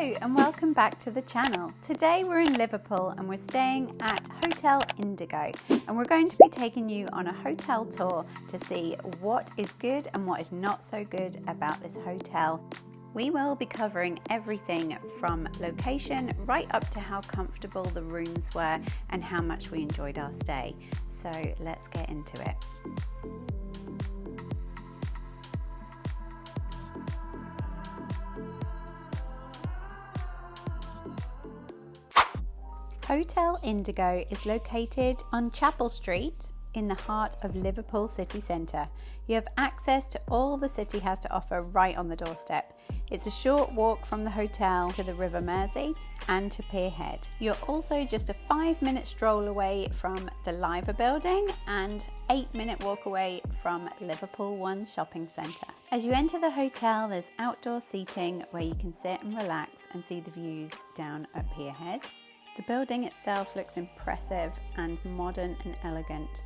Hello and welcome back to the channel. Today we're in Liverpool and we're staying at Hotel Indigo, and we're going to be taking you on a hotel tour to see what is good and what is not so good about this hotel. We will be covering everything from location right up to how comfortable the rooms were and how much we enjoyed our stay. So let's get into it. Hotel Indigo is located on Chapel Street in the heart of Liverpool city centre. You have access to all the city has to offer right on the doorstep. It's a short walk from the hotel to the River Mersey and to Pierre. You're also just a 5-minute stroll away from the Liver building and 8-minute walk away from Liverpool ONE shopping centre. As you enter the hotel, there's outdoor seating where you can sit and relax and see the views down at Pierre. The building itself looks impressive and modern and elegant.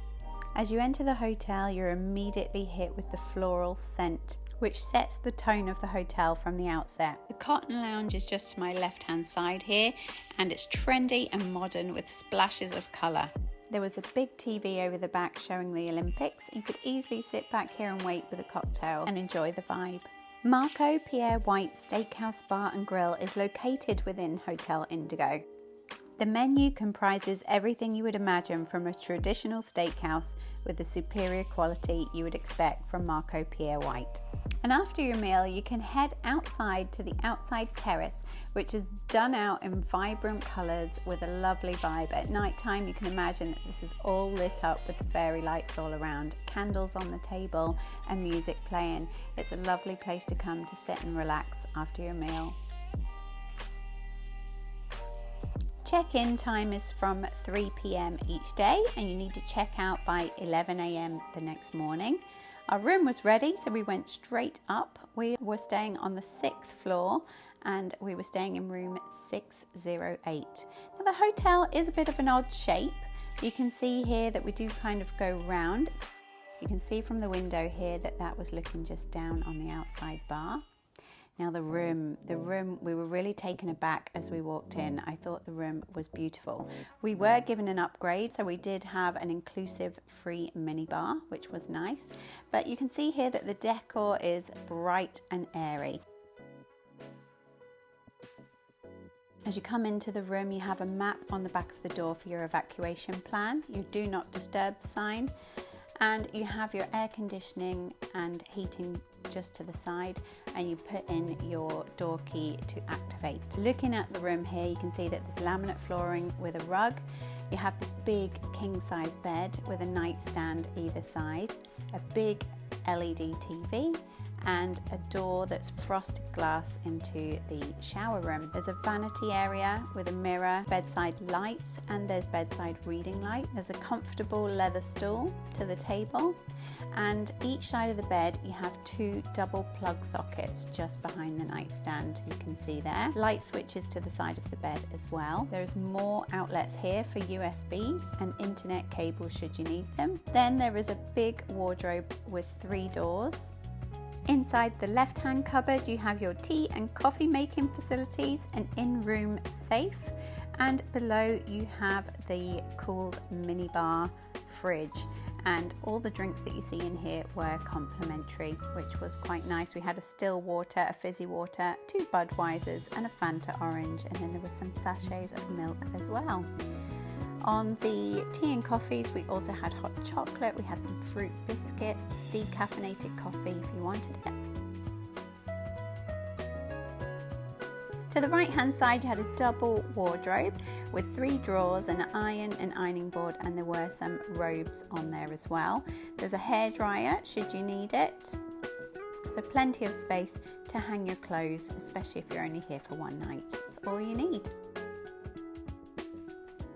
As you enter the hotel, you're immediately hit with the floral scent, which sets the tone of the hotel from the outset. The Cotton Lounge is just to my left-hand side here, and it's trendy and modern with splashes of colour. There was a big TV over the back showing the Olympics. You could easily sit back here and wait with a cocktail and enjoy the vibe. Marco Pierre White Steakhouse Bar and Grill is located within Hotel Indigo. The menu comprises everything you would imagine from a traditional steakhouse with the superior quality you would expect from Marco Pierre White. And after your meal, you can head outside to the outside terrace, which is done out in vibrant colours with a lovely vibe. At night time, you can imagine that this is all lit up with the fairy lights all around, candles on the table and music playing. It's a lovely place to come to sit and relax after your meal. Check-in time is from 3 p.m. each day, and you need to check out by 11 a.m. the next morning. Our room was ready, so we went straight up. We were staying on the 6th floor and we were staying in room 608. Now the hotel is a bit of an odd shape. You can see here that we do kind of go round. You can see from the window here that that was looking just down on the outside bar. Now the room, we were really taken aback as we walked in. I thought the room was beautiful. We were given an upgrade, so we did have an inclusive free minibar, which was nice. But you can see here that the decor is bright and airy. As you come into the room, you have a map on the back of the door for your evacuation plan, your do not disturb sign, and you have your air conditioning and heating just to the side, and you put in your door key to activate. Looking at the room here, you can see that there's laminate flooring with a rug. You have this big king size bed with a nightstand either side, a big LED TV, and a door that's frosted glass into the shower room. There's a vanity area with a mirror, bedside lights, and there's bedside reading light. There's a comfortable leather stool to the table, and each side of the bed you have 2 double plug sockets just behind the nightstand. You can see there. Light switches to the side of the bed as well. There's more outlets here for USBs and internet cables should you need them. Then there is a big wardrobe with 3 doors. Inside the left-hand cupboard, you have your tea and coffee making facilities, an in-room safe, and below you have the cooled minibar fridge. And all the drinks that you see in here were complimentary, which was quite nice. We had a still water, a fizzy water, 2 Budweisers and a Fanta orange, and then there were some sachets of milk as well. On the tea and coffees, we also had hot chocolate, we had some fruit biscuits, decaffeinated coffee if you wanted it. To the right hand side, you had a double wardrobe with 3 drawers, an iron, an ironing board, and there were some robes on there as well. There's a hairdryer should you need it. So plenty of space to hang your clothes, especially if you're only here for one night. That's all you need.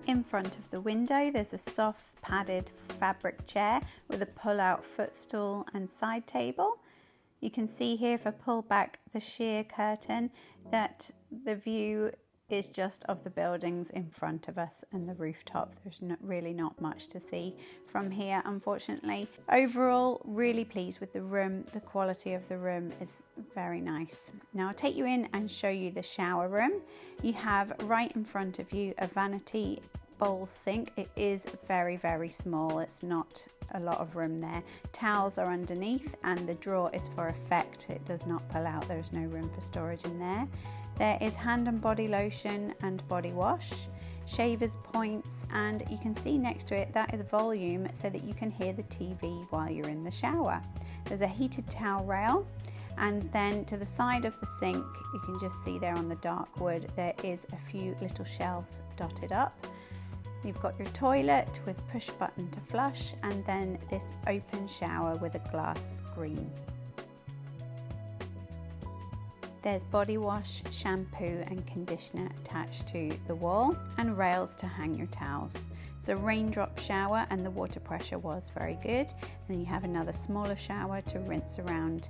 In front of the window, there's a soft padded fabric chair with a pull-out footstool and side table. You can see here, if I pull back the sheer curtain, that the view is just of the buildings in front of us and the rooftop. There's really not much to see from here, unfortunately. Overall, really pleased with the room. The quality of the room is very nice. Now I'll take you in and show you the shower room. You have right in front of you a vanity bowl sink. It is very, very small. It's not a lot of room there. Towels are underneath and the drawer is for effect. It does not pull out. There's no room for storage in there. There is hand and body lotion and body wash, shaver's points, and you can see next to it that is volume so that you can hear the TV while you're in the shower. There's a heated towel rail, and then to the side of the sink, you can just see there on the dark wood, there is a few little shelves dotted up. You've got your toilet with push button to flush, and then this open shower with a glass screen. There's body wash, shampoo and conditioner attached to the wall, and rails to hang your towels. It's a raindrop shower and the water pressure was very good. And then you have another smaller shower to rinse around.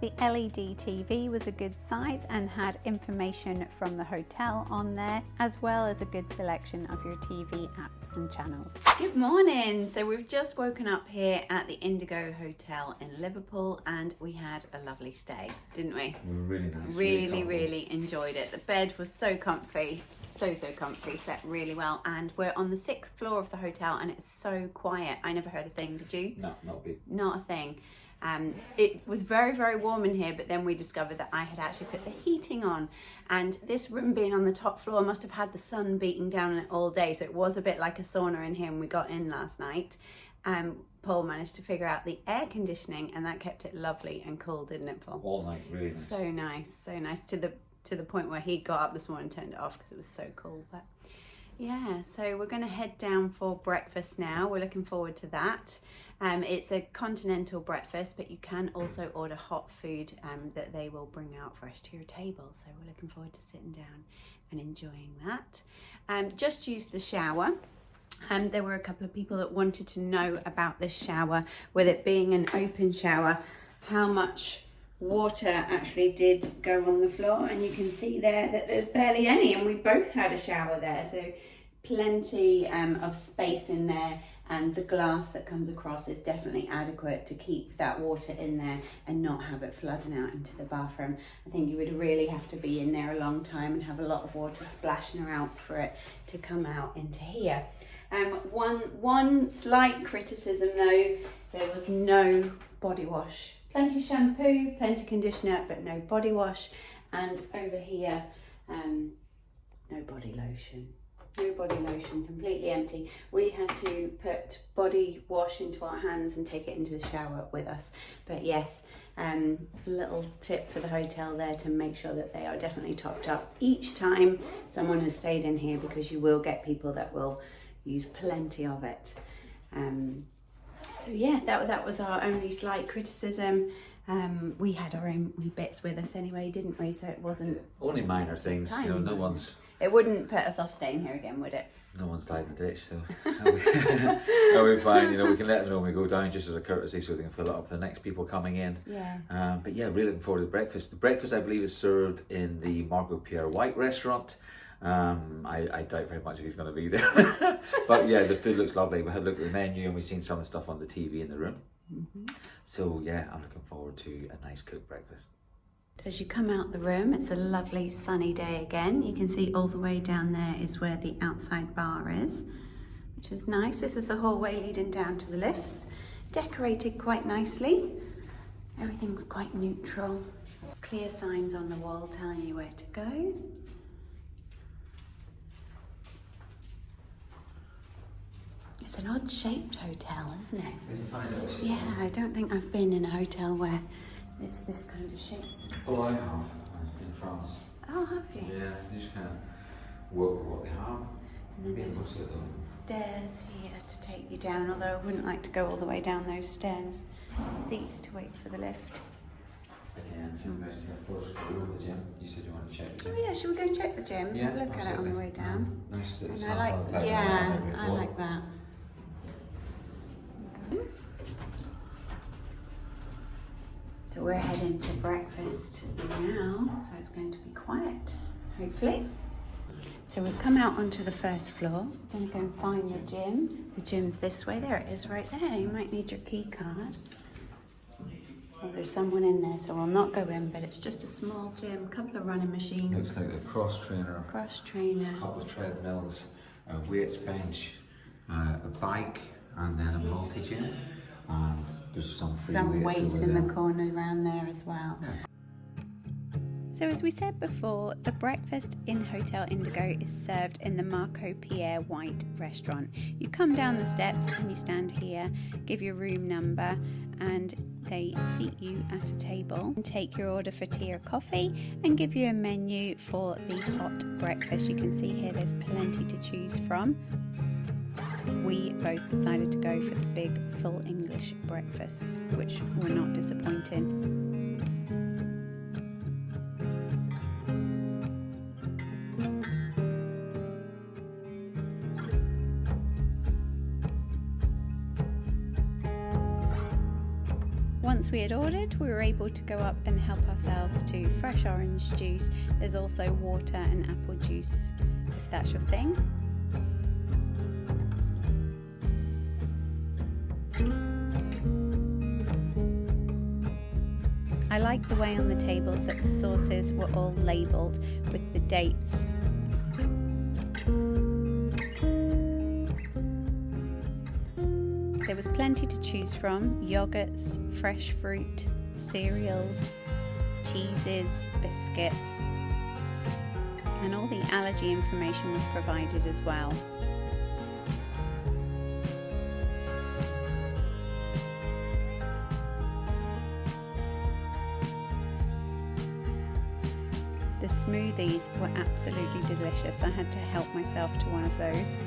The LED TV was a good size and had information from the hotel on there, as well as a good selection of your TV apps and channels. Good morning. So we've just woken up here at the Indigo Hotel in Liverpool and we had a lovely stay, didn't we? Really nice. Really enjoyed it. The bed was so comfy, so comfy, slept really well, and we're on the 6th floor of the hotel and it's so quiet. I never heard a thing, did you? No, not a big. Not a thing. It was very warm in here, but then we discovered that I had actually put the heating on, and this room being on the top floor must have had the sun beating down on it all day, so it was a bit like a sauna in here when we got in last night. Paul managed to figure out the air conditioning and that kept it lovely and cool, didn't it, Paul? All night, really nice. So nice to the point where he got up this morning and turned it off because it was so cool. But yeah, so we're going to head down for breakfast now. We're looking forward to that. It's a continental breakfast, but you can also order hot food that they will bring out fresh to your table. So we're looking forward to sitting down and enjoying that. Just used the shower. There were a couple of people that wanted to know about this shower, with it being an open shower, how much water actually did go on the floor, and you can see there that there's barely any, and we both had a shower there, so plenty of space in there, and the glass that comes across is definitely adequate to keep that water in there and not have it flooding out into the bathroom. I think you would really have to be in there a long time and have a lot of water splashing around for it to come out into here. One slight criticism though, there was no body wash. Plenty shampoo, plenty conditioner, but no body wash. And over here, no body lotion. No body lotion, completely empty. We had to put body wash into our hands and take it into the shower with us. But yes, little tip for the hotel there to make sure that they are definitely topped up each time someone has stayed in here, because you will get people that will use plenty of it. So yeah, that was our only slight criticism. We had our own wee bits with us anyway, didn't we? So it wasn't only minor things, you know. No one's. It wouldn't put us off staying here again, would it? No one's died in the ditch, so we're fine. You know, we can let them know when we go down just as a courtesy, so they can fill it up for the next people coming in. Yeah. But yeah, really looking forward to the breakfast. The breakfast, I believe, is served in the Pierre White restaurant. I doubt very much if he's going to be there. But yeah, the food looks lovely. We had a look at the menu and we've seen some of the stuff on the TV in the room. Mm-hmm. So yeah, I'm looking forward to a nice cooked breakfast. As you come out the room, it's a lovely sunny day again. You can see all the way down there is where the outside bar is, which is nice. This is the hallway leading down to the lifts. Decorated quite nicely. Everything's quite neutral. Clear signs on the wall telling you where to go. It's an odd shaped hotel, isn't it? Is it funny? Yeah, I don't think I've been in a hotel where it's this kind of shape. Oh, I have in France. Oh, have you? Yeah, you just kind of work with what they have. And then there's stairs here to take you down, although I wouldn't like to go all the way down those stairs. Seats to wait for the lift. Again, if you guys can first go over the gym, you said you want to check the gym. Oh yeah, should we go and check the gym? Yeah, Have a look at it on the way down. Nice. And I like that. So we're heading to breakfast now, so it's going to be quiet, hopefully. So we've come out onto the first floor. We're going to go and find the gym. The gym's this way. There it is right there. You might need your key card. Well, there's someone in there, so we'll not go in, but it's just a small gym, a couple of running machines. Looks like a cross trainer. Cross trainer. A couple of treadmills, a weights bench, a bike, and then a multi-gym. And there's some free weights in the corner around there as well. Yeah. So as we said before, the breakfast in Hotel Indigo is served in the Marco Pierre White restaurant. You come down the steps and you stand here, give your room number, and they seat you at a table and take your order for tea or coffee and give you a menu for the hot breakfast. You can see here there's plenty to choose from. We both decided to go for the big full English breakfast, which were not disappointing. Once we had ordered, we were able to go up and help ourselves to fresh orange juice. There's also water and apple juice, if that's your thing. I like the way on the tables that the sauces were all labelled with the dates. There was plenty to choose from: yogurts, fresh fruit, cereals, cheeses, biscuits, and all the allergy information was provided as well. The smoothies were absolutely delicious. I had to help myself to one of those.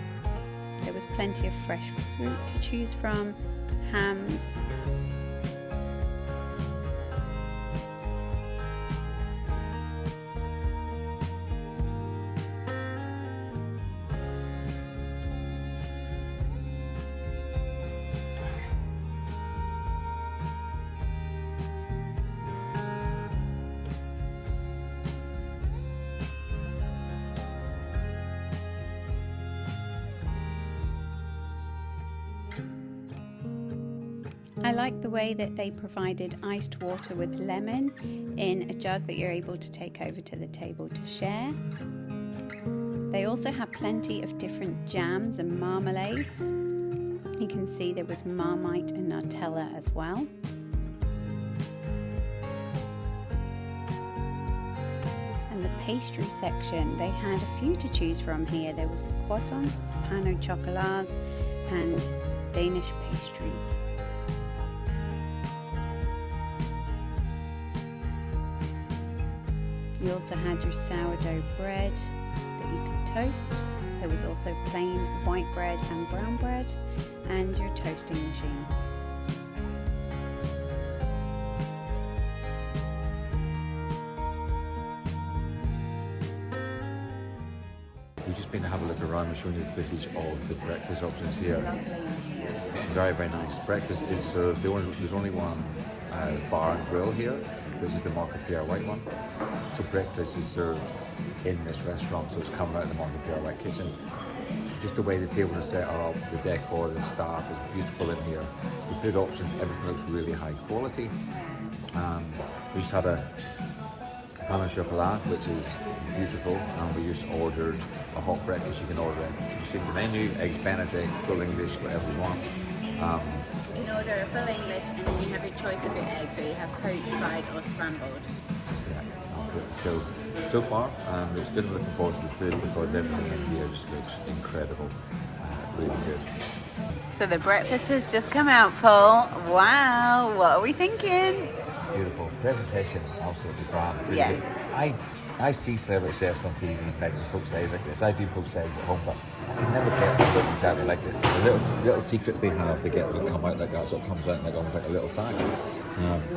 There was plenty of fresh fruit to choose from, hams, I like the way that they provided iced water with lemon in a jug that you're able to take over to the table to share. They also had plenty of different jams and marmalades. You can see there was Marmite and Nutella as well. And the pastry section, they had a few to choose from here. There was croissants, pain au chocolat, and Danish pastries. You also had your sourdough bread that you could toast. There was also plain white bread and brown bread, and your toasting machine. We've just been to have a look around. We're showing you the footage of the breakfast options here. Very, very nice. Breakfast is served. There's only one bar and grill here, which is the Marco Pierre White one. So breakfast is served in this restaurant, so it's coming out of the Marco Pierre White kitchen. Just the way the tables are set up, the decor, the staff is beautiful in here. The food options, everything looks really high quality. We just had a pain au chocolat, which is beautiful, and we just ordered a hot breakfast. You can order it. You see the menu: eggs Benedict, full English, whatever you want. You can order a full English, and then you have your choice of your eggs, so you have poached, fried, or scrambled. So far, it's good. Looking forward to the food because everything in here just looks incredible, really good. So the breakfast has just come out, Paul. Wow, what are we thinking? Beautiful presentation, absolutely grand. Really Yeah. good. I see celebrity chefs on TV making poke sides like this. I do poke sides at home, but I can never get to look exactly like this. There's little secrets they have to get them to come out like that, so it comes out like almost like a little sack.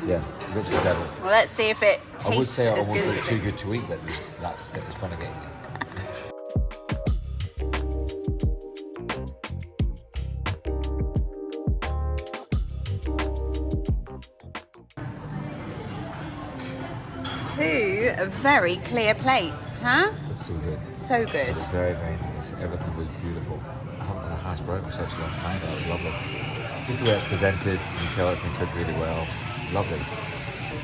Yeah, looks incredible. Well, let's see if it tastes I would say it as good almost as looks too good to eat, but that's going to get you. two very clear plates, huh? It's so good. So good. It's very, very nice. Everything was beautiful. I haven't had a hash brown for such a long time. That was lovely. Just the way it's presented, you can tell it's been cooked really well. Lovely.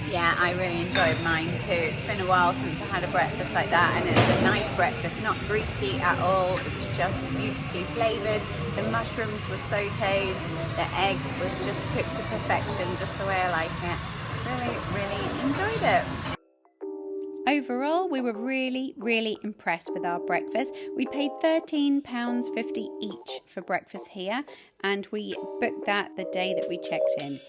Yeah, I really enjoyed mine too. It's been a while since I had a breakfast like that, and it's a nice breakfast, not greasy at all. It's just beautifully flavoured. The mushrooms were sautéed. The egg was just cooked to perfection, just the way I like it. Really, really enjoyed it. Overall, we were really impressed with our breakfast. We paid £13.50 each for breakfast here, and we booked that the day that we checked in.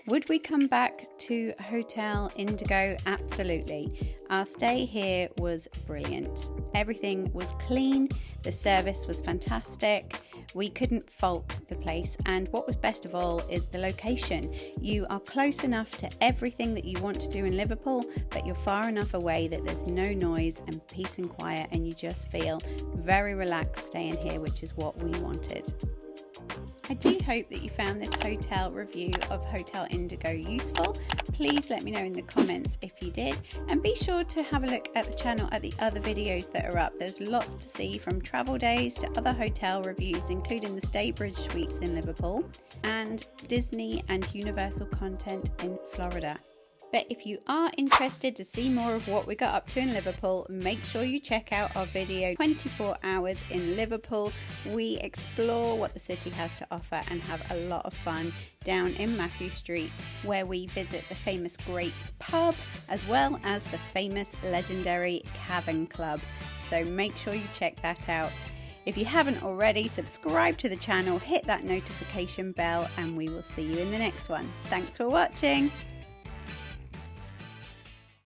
Would we come back to Hotel Indigo? Absolutely. Our stay here was brilliant. Everything was clean, the service was fantastic. We couldn't fault the place, and what was best of all is the location. You are close enough to everything that you want to do in Liverpool, but you're far enough away that there's no noise and peace and quiet, and you just feel very relaxed staying here, which is what we wanted. I do hope that you found this hotel review of Hotel Indigo useful. Please let me know in the comments if you did, and be sure to have a look at the channel at the other videos that are up. There's lots to see, from travel days to other hotel reviews, including the Staybridge Suites in Liverpool and Disney and Universal content in Florida. But if you are interested to see more of what we got up to in Liverpool, make sure you check out our video 24 hours in Liverpool. We explore what the city has to offer and have a lot of fun down in Matthew Street, where we visit the famous Grapes pub as well as the famous legendary Cavern Club. So make sure you check that out. If you haven't already, subscribe to the channel, hit that notification bell, and we will see you in the next one. Thanks for watching.